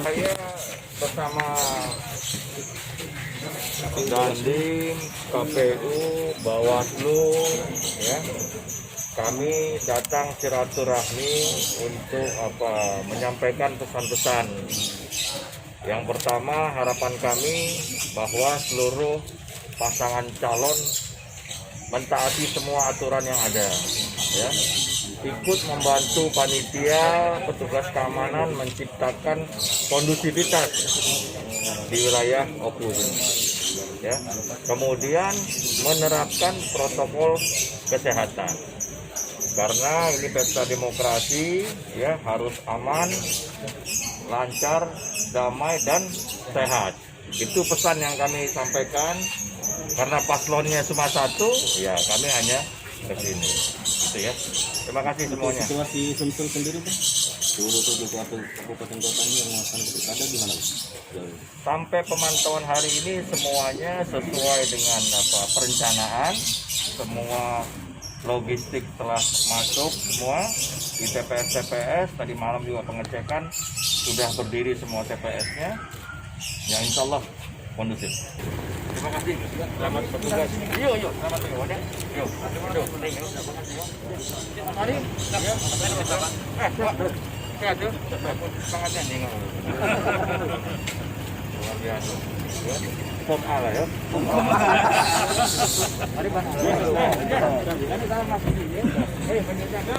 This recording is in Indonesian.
Saya bersama Dandim, KPU, Bawaslu, ya, kami datang silaturahmi untuk menyampaikan pesan-pesan. Yang pertama, harapan kami bahwa seluruh pasangan calon mentaati semua aturan yang ada, ya, ikut membantu panitia, petugas keamanan menciptakan kondusivitas di wilayah Opus, ya. Kemudian menerapkan protokol kesehatan, karena ini pesta demokrasi, ya, harus aman, lancar, damai dan sehat. Itu pesan yang kami sampaikan. Karena paslonnya cuma satu, ya kami hanya ke sini. Gitu ya. Terima kasih semuanya. Situasi Sumsel sendiri, Pak? Seluruh kabupaten kota ini yang melakukan pilkada gimana, Pak? Sampai pemantauan hari ini semuanya sesuai dengan perencanaan. Semua logistik telah masuk semua di TPS. Tadi malam juga pengecekan, sudah berdiri semua TPS-nya. Ya, insya Allah kondusif. Terima kasih. Selamat bertugas. Yuk, selamat bertugas. Yuk. Mari. Sehat tuh. Semangatnya nih. Luar biasa. Pom A lah ya. Mari Pak. Ya. Ini kita masuk ini. Menjaga.